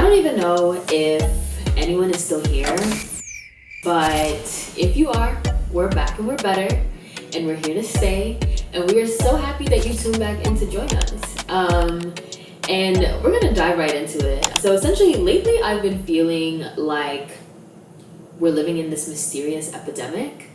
don't even know if anyone is still here, but if you are, we're back and we're better, and we're here to stay, and we are so happy that you tuned back in to join us. And we're gonna dive right into it. So essentially, lately I've been feeling like we're living in this mysterious epidemic.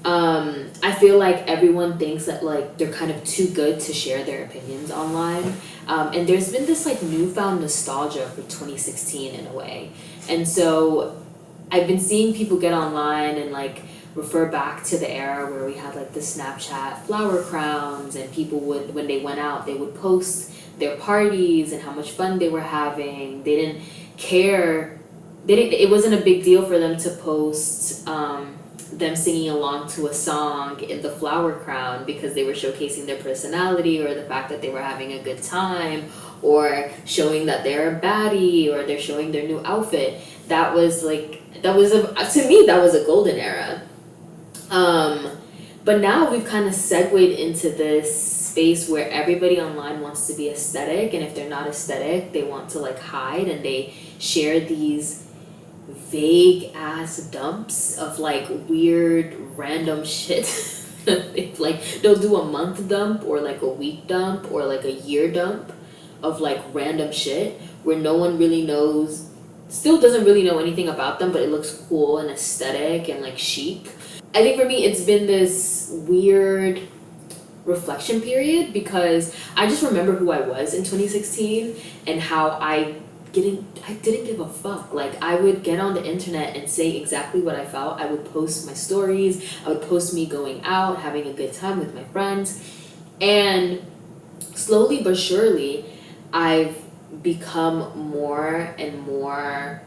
I feel like everyone thinks that like they're kind of too good to share their opinions online. And there's been this like newfound nostalgia for 2016 in a way. And so I've been seeing people get online and like refer back to the era where we had like the Snapchat flower crowns, and people would, when they went out, they would post their parties and how much fun they were having. They didn't care. It wasn't a big deal for them to post them singing along to a song in the flower crown because they were showcasing their personality or the fact that they were having a good time, or showing that they're a baddie, or they're showing their new outfit. To me that was a golden era. But now we've kind of segued into this space where everybody online wants to be aesthetic, and if they're not aesthetic, they want to like hide, and they share these vague ass dumps of like weird random shit. They'll do a month dump or like a week dump or like a year dump of like random shit where no one really knows, still doesn't really know anything about them, but it looks cool and aesthetic and like chic. I think for me it's been this weird reflection period because I just remember who I was in 2016 and how I didn't give a fuck. Like, I would get on the internet and say exactly what I felt. I would post my stories. I would post me going out, having a good time with my friends. And slowly but surely, I've become more and more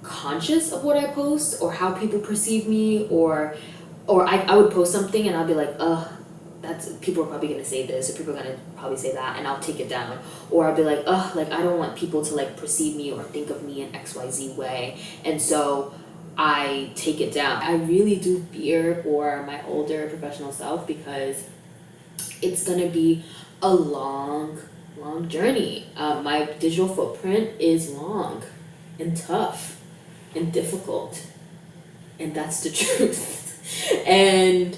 conscious of what I post or how people perceive me, or I would post something and I'll be like, people are probably gonna say this, or people are gonna probably say that, and I'll take it down. Or I'll be like, I don't want people to like perceive me or think of me in XYZ way, and so I take it down. I really do fear for my older professional self because it's gonna be a long journey. My digital footprint is long and tough and difficult, and that's the truth. And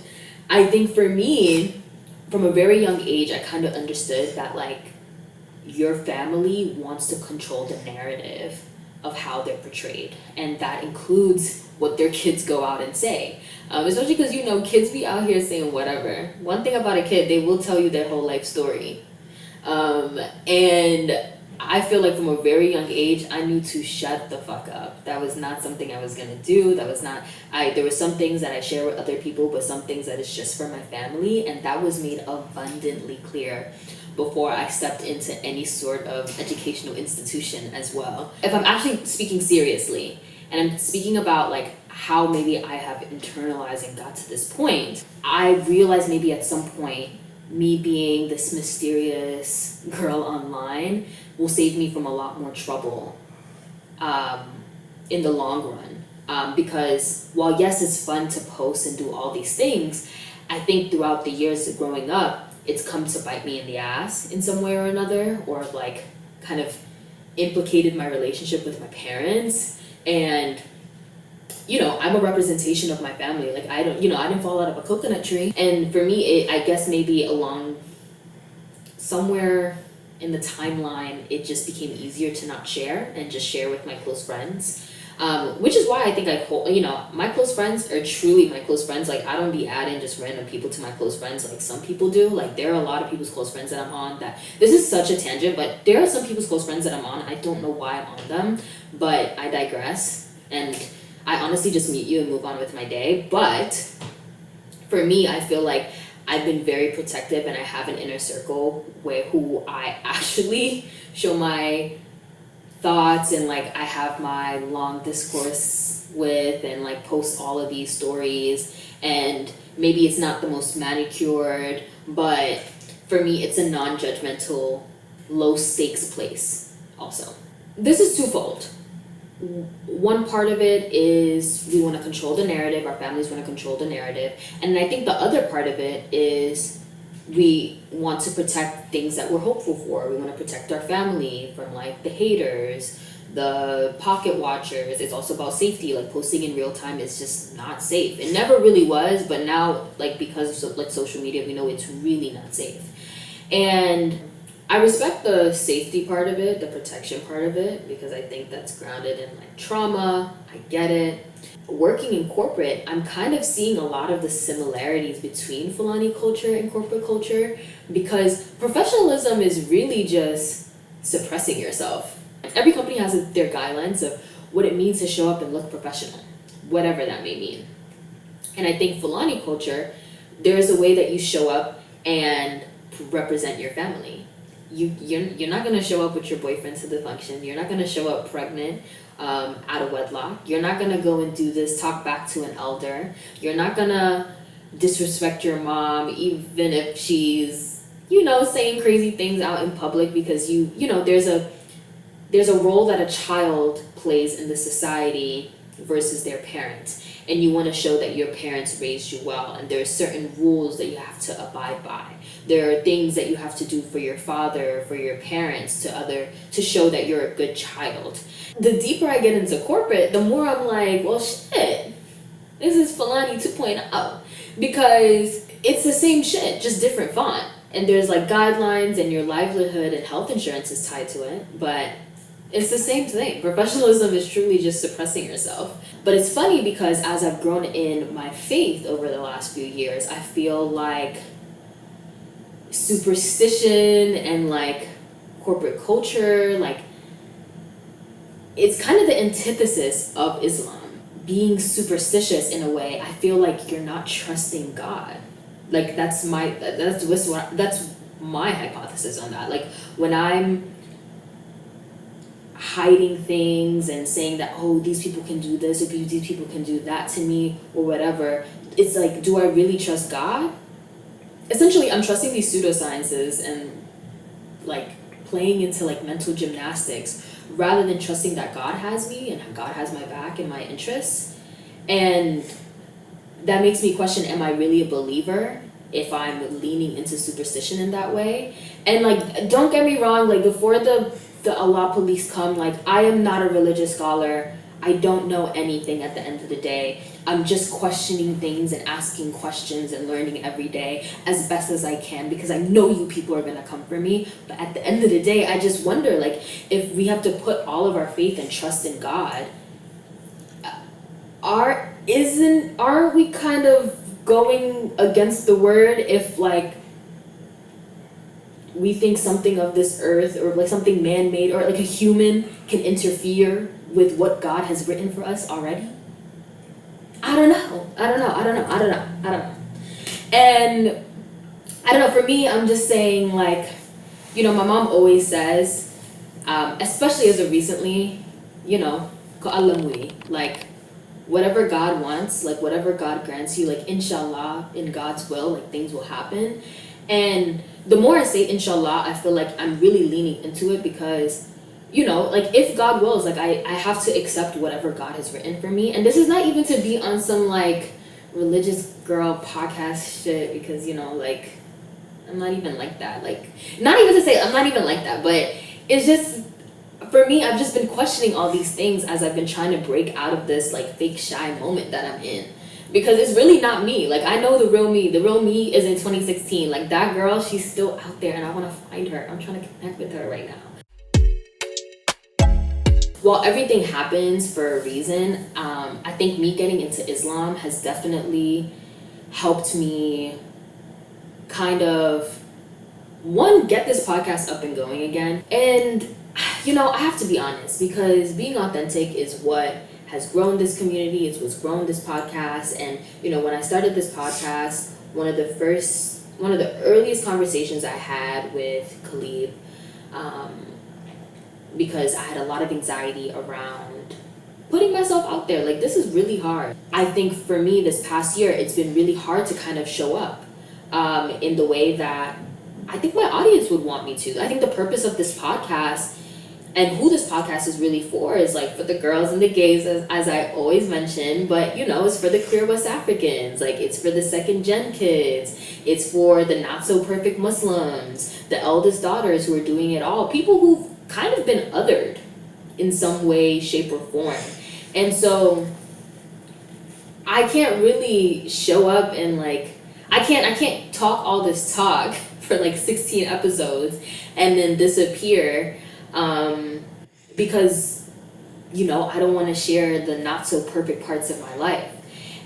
I think for me, from a very young age, I kind of understood that like your family wants to control the narrative of how they're portrayed, and that includes what their kids go out and say. Especially because kids be out here saying whatever. One thing about a kid, they will tell you their whole life story, and I feel like from a very young age, I knew to shut the fuck up. That was not something I was gonna do. There were some things that I share with other people, but some things that is just for my family, and that was made abundantly clear before I stepped into any sort of educational institution as well. If I'm actually speaking seriously, and I'm speaking about like how maybe I have internalized and got to this point, I realized maybe at some point, me being this mysterious girl online will save me from a lot more trouble in the long run. Because while yes, it's fun to post and do all these things, I think throughout the years of growing up, it's come to bite me in the ass in some way or another, or like kind of implicated my relationship with my parents. And I'm a representation of my family. Like, I didn't fall out of a coconut tree. And for me, I guess maybe along somewhere in the timeline, it just became easier to not share and just share with my close friends. Which is why I think my close friends are truly my close friends. Like, I don't be adding just random people to my close friends like some people do. Like, there are a lot of people's close friends that I'm on that, this is such a tangent, but there are some people's close friends that I'm on. I don't know why I'm on them, but I digress. And I honestly just meet you and move on with my day. But for me, I feel like I've been very protective, and I have an inner circle who I actually show my thoughts and like I have my long discourse with, and like post all of these stories. And maybe it's not the most manicured, but for me it's a non-judgmental, low stakes place also. This is twofold. One part of it is we want to control the narrative, our families want to control the narrative, and I think the other part of it is we want to protect things that we're hopeful for. We want to protect our family from like the haters, the pocket watchers. It's also about safety. Like posting in real time is just not safe. It never really was, but now, like, because of like social media, we know it's really not safe. And I respect the safety part of it, the protection part of it, because I think that's grounded in like trauma. I get it. Working in corporate, I'm kind of seeing a lot of the similarities between Fulani culture and corporate culture, because professionalism is really just suppressing yourself. Every company has their guidelines of what it means to show up and look professional, whatever that may mean. And I think Fulani culture, there's a way that you show up and represent your family. You're not going to show up with your boyfriend to the function. You're not going to show up pregnant out of wedlock. You're not going to go and do this, talk back to an elder. You're not going to disrespect your mom, even if she's, saying crazy things out in public, because there's a role that a child plays in the society versus their parents. And you want to show that your parents raised you well, and there are certain rules that you have to abide by. There are things that you have to do for your father, for your parents, to show that you're a good child. The deeper I get into corporate, the more I'm like, well, shit, this is Fulani 2.0, because it's the same shit, just different font. And there's like guidelines, and your livelihood and health insurance is tied to it, but it's the same thing. Professionalism is truly just suppressing yourself. But it's funny because as I've grown in my faith over the last few years, I feel like superstition and like corporate culture, like, it's kind of the antithesis of Islam. Being superstitious in a way, I feel like you're not trusting God. Like that's my hypothesis on that. Like when I'm hiding things and saying that, oh, these people can do this or these people can do that to me or whatever, it's like, do I really trust God? Essentially, I'm trusting these pseudosciences and like playing into like mental gymnastics rather than trusting that God has me and God has my back and my interests. And that makes me question, am I really a believer if I'm leaning into superstition in that way? And like, don't get me wrong, like before the Allah police come, like, I am not a religious scholar. I don't know anything at the end of the day. I'm just questioning things and asking questions and learning every day as best as I can, because I know you people are gonna come for me. But at the end of the day, I just wonder, like, if we have to put all of our faith and trust in God, aren't we kind of going against the word if like we think something of this earth or like something man-made or like a human can interfere with what God has written for us already? I don't know. And I don't know, for me, I'm just saying, like, my mom always says, especially as of recently, ka'alamui, like, whatever God wants, like, whatever God grants you, like, inshallah, in God's will, like, things will happen. And the more I say inshallah, I feel like I'm really leaning into it, because like, if God wills, like, I have to accept whatever God has written for me. And this is not even to be on some like religious girl podcast shit, because like, I'm not even like that. Like, not even to say I'm not even like that, but it's just, for me, I've just been questioning all these things as I've been trying to break out of this like fake shy moment that I'm in. Because it's really not me. Like, I know the real me. The real me is in 2016. Like, that girl, she's still out there, and I want to find her. I'm trying to connect with her right now. While everything happens for a reason, I think me getting into Islam has definitely helped me kind of, one, get this podcast up and going again. And, I have to be honest, because being authentic is what has grown this community, it's what's grown this podcast. And, when I started this podcast, one of the earliest conversations I had with Khalid, because I had a lot of anxiety around putting myself out there. Like, this is really hard. I think for me this past year, it's been really hard to kind of show up in the way that I think my audience would want me to. I think the purpose of this podcast and who this podcast is really for is like for the girls and the gays, as I always mention, but it's for the queer West Africans, like it's for the second gen kids, it's for the not so perfect Muslims, the eldest daughters who are doing it all, people who've kind of been othered in some way, shape, or form. And so I can't really show up and like I can't talk all this talk for like 16 episodes and then disappear, because I don't want to share the not so perfect parts of my life.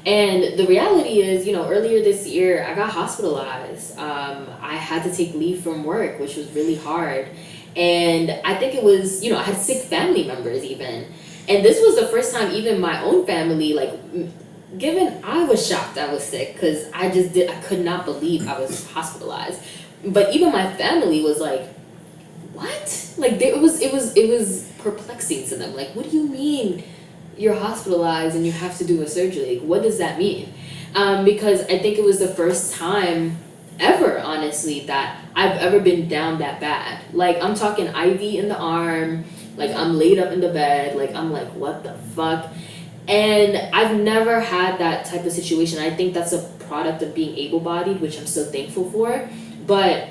And the reality is, earlier this year I got hospitalized. I had to take leave from work, which was really hard. And I think it was, I had sick family members even. And this was the first time even my own family, like, given I was shocked I was sick because I could not believe I was hospitalized. But even my family was like, what? Like, it was perplexing to them. Like, what do you mean you're hospitalized and you have to do a surgery? Like, what does that mean? Because I think it was the first time ever, honestly, that I've ever been down that bad. Like, I'm talking IV in the arm, like I'm laid up in the bed, like I'm like, what the fuck? And I've never had that type of situation. I think that's a product of being able-bodied, which I'm so thankful for. But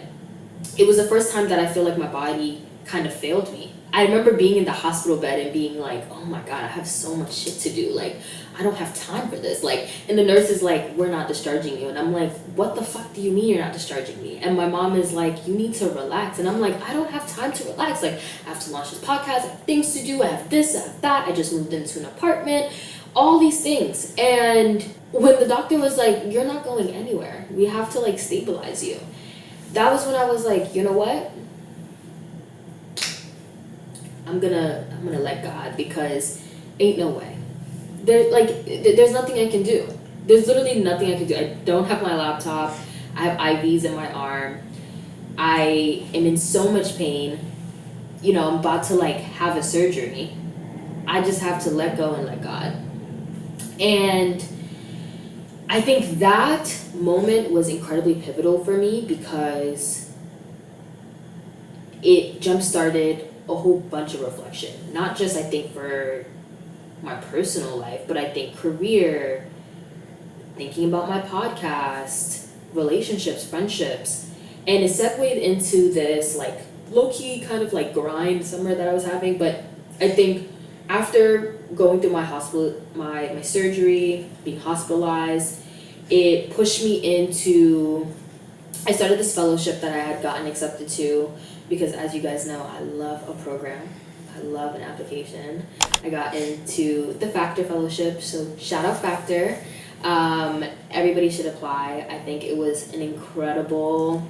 it was the first time that I feel like my body kind of failed me. I remember being in the hospital bed and being like, oh my God, I have so much shit to do. Like, I don't have time for this. Like, and the nurse is like, we're not discharging you. And I'm like, what the fuck do you mean you're not discharging me? And my mom is like, you need to relax. And I'm like, I don't have time to relax. Like, I have to launch this podcast. I have things to do. I have this, I have that. I just moved into an apartment. All these things. And when the doctor was like, you're not going anywhere. We have to like stabilize you. That was when I was like, you know what? I'm gonna let God, because ain't no way. There's nothing I can do. There's literally nothing I can do. I don't have my laptop. I have IVs in my arm. I am in so much pain. I'm about to like have a surgery. I just have to let go and let God. And I think that moment was incredibly pivotal for me because it jump-started a whole bunch of reflection. Not just, I think, for my personal life, but I think career, thinking about my podcast, relationships, friendships. And it segued into this like low-key kind of like grind summer that I was having. But I think after going through my surgery, being hospitalized, it pushed me into, I started this fellowship that I had gotten accepted to because, as you guys know, I love a program. I love an application. I got into the Factor Fellowship, so shout out Factor. Everybody should apply. I think it was an incredible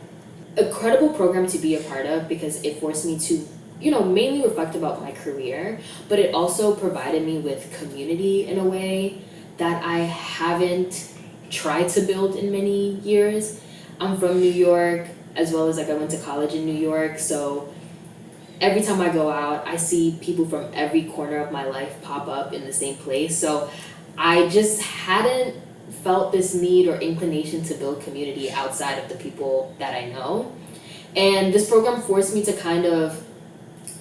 program to be a part of because it forced me to, mainly reflect about my career, but it also provided me with community in a way that I haven't tried to build in many years. I'm from New York, as well as like I went to college in New York, so every time I go out, I see people from every corner of my life pop up in the same place. So I just hadn't felt this need or inclination to build community outside of the people that I know. And this program forced me to kind of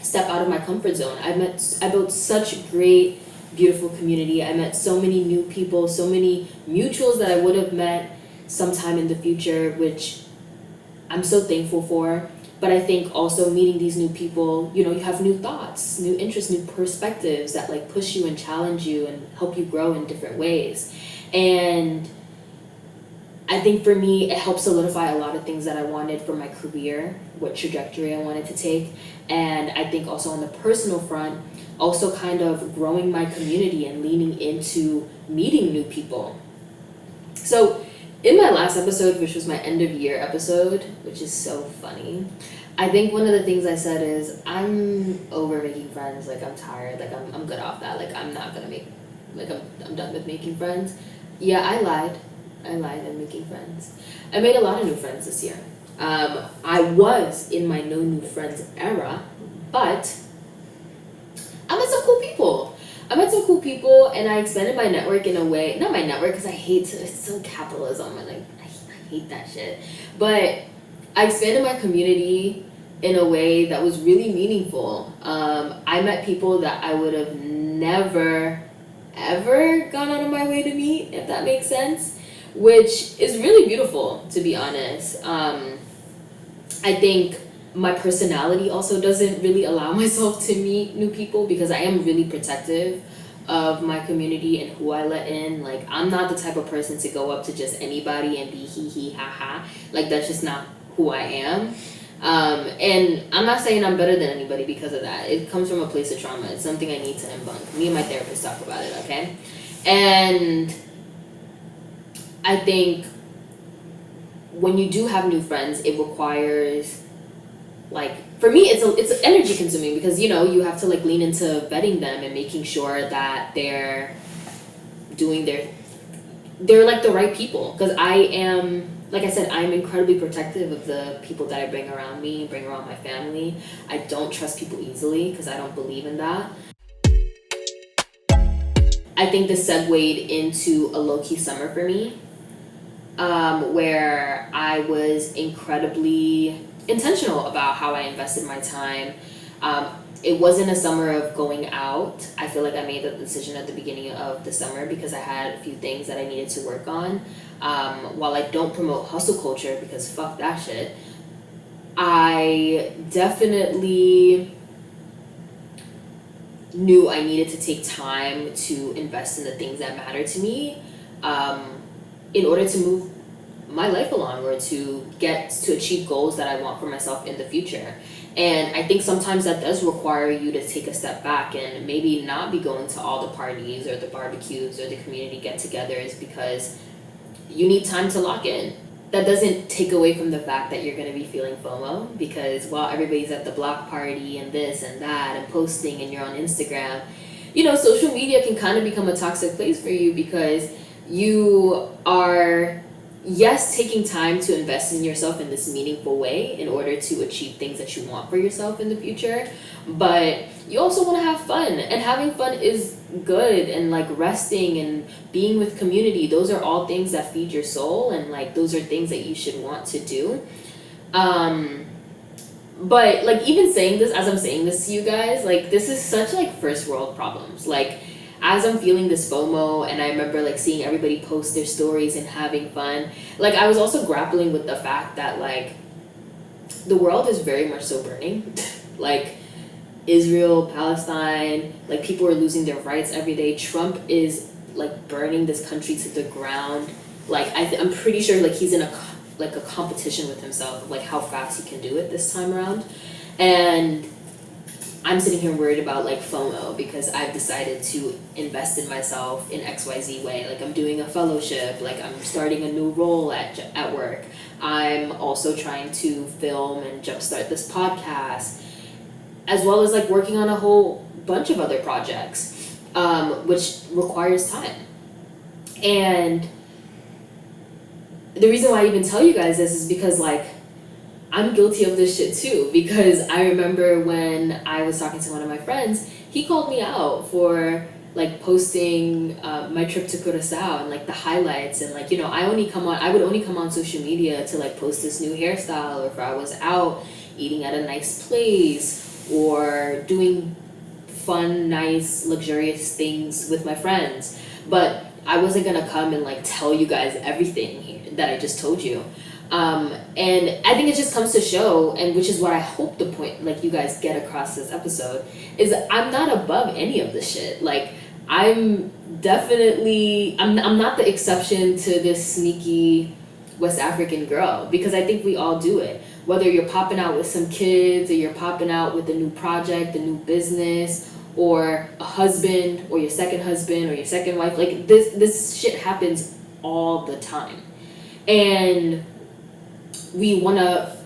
step out of my comfort zone. I built such great, beautiful community. I met so many new people, so many mutuals that I would have met sometime in the future, which I'm so thankful for. But I think also meeting these new people, you have new thoughts, new interests, new perspectives that like push you and challenge you and help you grow in different ways. And I think for me, it helped solidify a lot of things that I wanted for my career, what trajectory I wanted to take. And I think also on the personal front, also kind of growing my community and leaning into meeting new people. So in my last episode, which was my end of year episode, which is so funny, I think one of the things I said is I'm over making friends. Like, I'm tired. Like, I'm good off that. Like, I'm not gonna make, like, I'm done with making friends. Yeah, I lied and making friends. I made a lot of new friends this year. I was in my no new friends era, but I met some cool people. And I expanded my network in a way, not my network because it's still capitalism and I hate that shit. But I expanded my community in a way that was really meaningful. I met people that I would have never, ever gone out of my way to meet, if that makes sense, which is really beautiful, to be honest. I think my personality also doesn't really allow myself to meet new people because I am really protective of my community and who I let in. Like, I'm not the type of person to go up to just anybody and be hee hee ha ha. Like, that's just not who I am. And I'm not saying I'm better than anybody because of that. It comes from a place of trauma. It's something I need to debunk. Me and my therapist talk about it, okay? And I think when you do have new friends, it requires, like, for me, it's energy consuming because, you know, you have to, like, lean into vetting them and making sure that they're doing they're like the right people. Because I am, like I said, I'm incredibly protective of the people that I bring around me, bring around my family. I don't trust people easily because I don't believe in that. I think this segued into a low-key summer for me, where I was incredibly intentional about how I invested my time. It wasn't a summer of going out. I feel like I made the decision at the beginning of the summer because I had a few things that I needed to work on. While I don't promote hustle culture because fuck that shit, I definitely knew I needed to take time to invest in the things that matter to me, in order to move my life along or to achieve goals that I want for myself in the future. And I think sometimes that does require you to take a step back and maybe not be going to all the parties or the barbecues or the community get-togethers because you need time to lock in. That doesn't take away from the fact that you're going to be feeling FOMO because while everybody's at the block party and this and that and posting and you're on Instagram, you know, social media can kind of become a toxic place for you because you are, yes, taking time to invest in yourself in this meaningful way in order to achieve things that you want for yourself in the future, but you also want to have fun, and having fun is good, and like resting and being with community, those are all things that feed your soul, and like those are things that you should want to do. But like, even saying this, as I'm saying this to you guys, like, this is such like first world problems. Like, as I'm feeling this FOMO and I remember like seeing everybody post their stories and having fun, like I was also grappling with the fact that like the world is very much so burning. Like Israel, Palestine, like people are losing their rights every day. Trump is like burning this country to the ground. Like I'm pretty sure like he's in a competition with himself of like how fast he can do it this time around. And I'm sitting here worried about like FOMO because I've decided to invest in myself in XYZ way. Like I'm doing a fellowship, like I'm starting a new role at work. I'm also trying to film and jumpstart this podcast, as well as like working on a whole bunch of other projects, which requires time. And the reason why I even tell you guys this is because like I'm guilty of this shit too, because I remember when I was talking to one of my friends, he called me out for like posting my trip to Curacao and like the highlights, and like, you know, I would only come on social media to like post this new hairstyle, or if I was out eating at a nice place or doing fun, nice, luxurious things with my friends. But I wasn't gonna come and like tell you guys everything here that I just told you. And I think it just comes to show, and which is what I hope the point, like, you guys get across this episode, is that I'm not above any of this shit. Like, I'm definitely, I'm not the exception to this sneaky West African girl, because I think we all do it. Whether you're popping out with some kids, or you're popping out with a new project, a new business, or a husband, or your second husband, or your second wife, like, this shit happens all the time. And we want to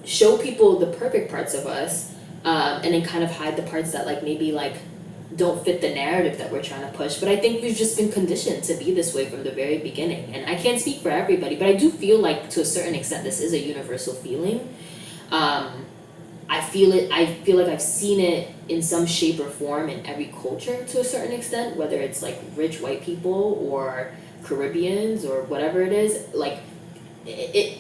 show people the perfect parts of us, and then kind of hide the parts that like maybe like don't fit the narrative that we're trying to push. But I think we've just been conditioned to be this way from the very beginning, and I can't speak for everybody, but I do feel like to a certain extent this is a universal feeling. I feel like I've seen it in some shape or form in every culture to a certain extent, whether it's like rich white people or Caribbeans or whatever it is. Like it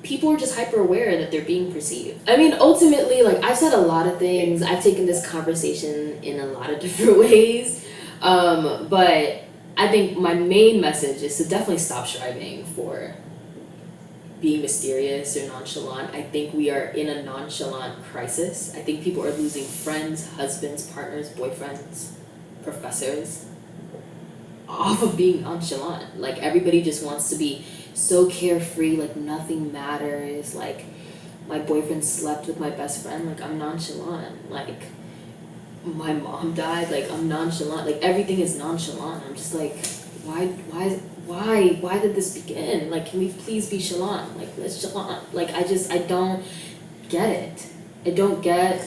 people are just hyper aware that they're being perceived. I mean, ultimately, like, I've said a lot of things. I've taken this conversation in a lot of different ways. But I think my main message is to definitely stop striving for being mysterious or nonchalant. I think we are in a nonchalant crisis. I think people are losing friends, husbands, partners, boyfriends, professors off of being nonchalant. Like, everybody just wants to be so carefree, like nothing matters. Like, my boyfriend slept with my best friend, like I'm nonchalant. Like, my mom died, like I'm nonchalant. Like, everything is nonchalant. I'm just like, why did this begin? Like, can we please be chalant? Like, let's chalant. Like, I don't get it. I don't get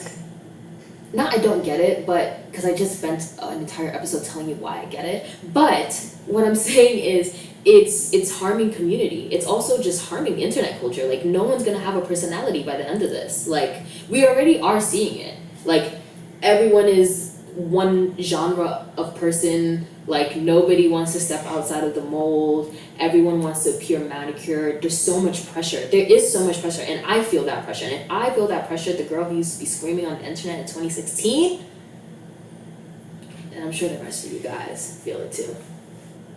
it, but because I just spent an entire episode telling you why I get it. But what I'm saying is, it's harming community. It's also just harming internet culture. Like, no one's gonna have a personality by the end of this. Like, we already are seeing it. Like, everyone is one genre of person. Like, nobody wants to step outside of the mold. Everyone wants to appear manicured. There's so much pressure. There is so much pressure, and I feel that pressure. And if I feel that pressure, the girl who used to be screaming on the internet in 2016, and I'm sure the rest of you guys feel it too.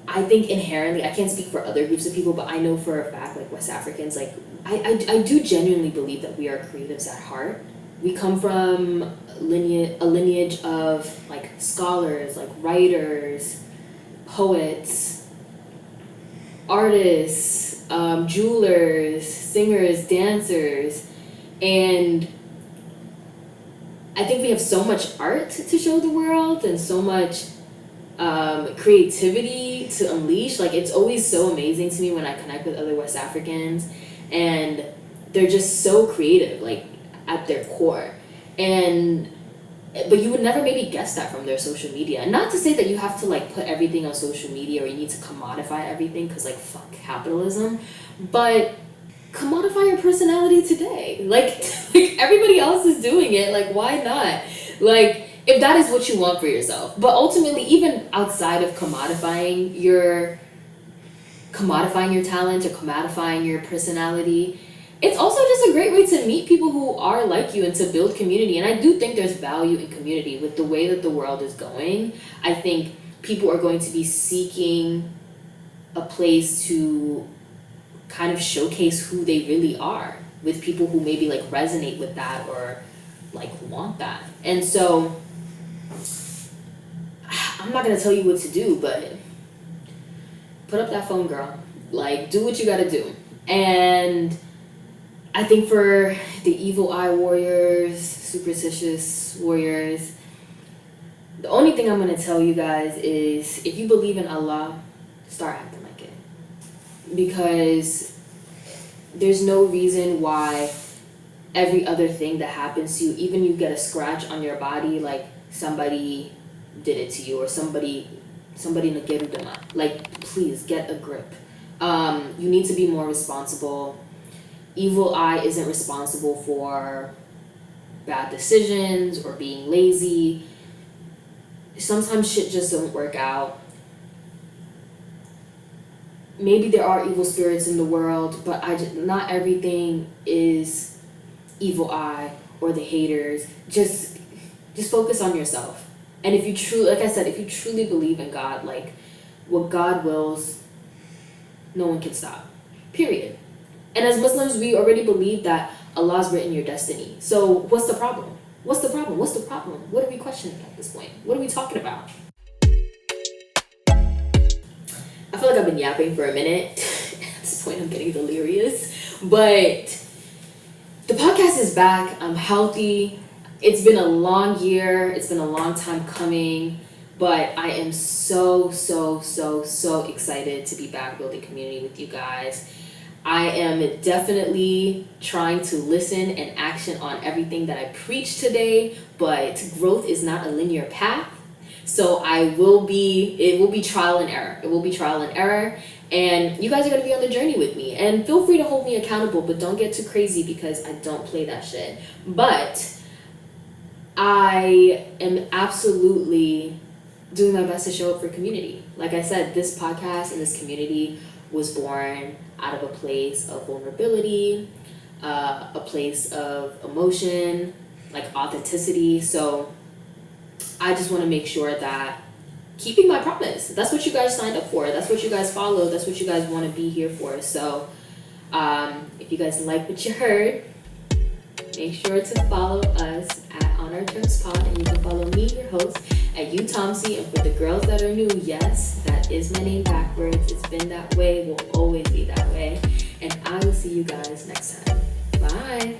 I think inherently, I can't speak for other groups of people, but I know for a fact, like West Africans, like I do genuinely believe that we are creatives at heart. We come from a lineage of like scholars, like writers, poets, artists, jewelers, singers, dancers, and I think we have so much art to show the world and so much creativity to unleash. Like, it's always so amazing to me when I connect with other West Africans, and they're just so creative, like at their core. But you would never maybe guess that from their social media. And not to say that you have to like put everything on social media or you need to commodify everything, because like fuck capitalism, but commodify your personality today. Like everybody else is doing it, like why not? Like, if that is what you want for yourself. But ultimately, even outside of commodifying your talent or commodifying your personality, it's also just a great way to meet people who are like you and to build community. And I do think there's value in community with the way that the world is going. I think people are going to be seeking a place to kind of showcase who they really are with people who maybe like resonate with that or like want that. And so I'm not gonna tell you what to do, but put up that phone, girl. Like, do what you gotta do. And I think for the evil eye warriors, superstitious warriors, the only thing I'm gonna tell you guys is, if you believe in Allah, start acting like it. Because there's no reason why every other thing that happens to you, even you get a scratch on your body, like somebody did it to you, or somebody nagerudama. Like, please get a grip. You need to be more responsible. Evil eye isn't responsible for bad decisions or being lazy. Sometimes shit just don't work out. Maybe there are evil spirits in the world, but not everything is evil eye or the haters. Just focus on yourself. And if you truly, like I said, if you truly believe in God, like what God wills, no one can stop. Period. And as Muslims, we already believe that Allah's written your destiny. So what's the problem? What's the problem? What are we questioning at this point? What are we talking about? I feel like I've been yapping for a minute. At this point, I'm getting delirious. But the podcast is back. I'm healthy. It's been a long year. It's been a long time coming. But I am so excited to be back building community with you guys. I am definitely trying to listen and action on everything that I preach today, but growth is not a linear path. So it will be trial and error. And you guys are going to be on the journey with me. And feel free to hold me accountable, but don't get too crazy because I don't play that shit. But I am absolutely doing my best to show up for community. Like I said, this podcast and this community was born out of a place of vulnerability, a place of emotion, like authenticity. So I just want to make sure that keeping my promise, that's what you guys signed up for, that's what you guys follow, that's what you guys want to be here for. So If you guys like what you heard, make sure to follow us at On Our Terms Pod, and you can follow me, your host, at uTomsy. And for the girls that are new, yes, that is my name backwards. It's been that way, will always be that way. And I will see you guys next time. Bye.